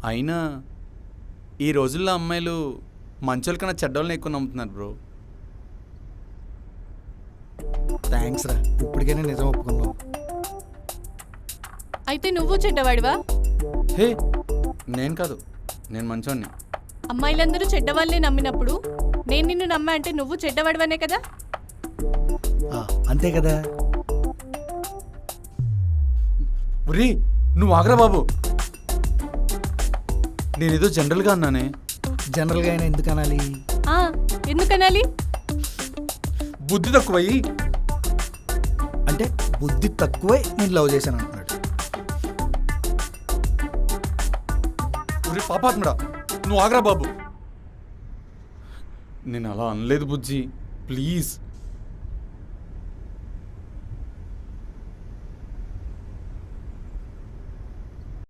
అయినా ఈ రోజుల్లో అమ్మాయిలు మంచోళ్ళ కన్నా చెడ్డోళ్ళని ఎక్కువ నమ్ముతున్నారు బ్రో. థ్యాంక్స్ రా, ఇప్పటికైనా నిజం ఒప్పుకున్నావు. అయితే నువ్వు చెడ్డవాడివా? హే, నేను కాదు, నేను మంచోడిని. అమ్మాయిలందరూ చెడ్డవాళ్ళే నమ్మినప్పుడు నేను నిన్ను నమ్మా అంటే నువ్వు చెడ్డవాడివనే కదా? అంతే కదా. ఉరి నువ్వు ఆగరా బాబు. నేనేదో జనరల్గా అన్నానే. జనరల్గా అయినా ఎందుకు అనాలి? ఎందుకనాలి? బుద్ధి తక్కువయ్యి. అంటే బుద్ధి తక్కువై నేను లవ్ చేశాను అంటున్నాడు. ఉరి పాపాత్ముడా, నువ్వు ఆగరా బాబు. నేను అలా అనలేదు బుజ్జి, ప్లీజ్.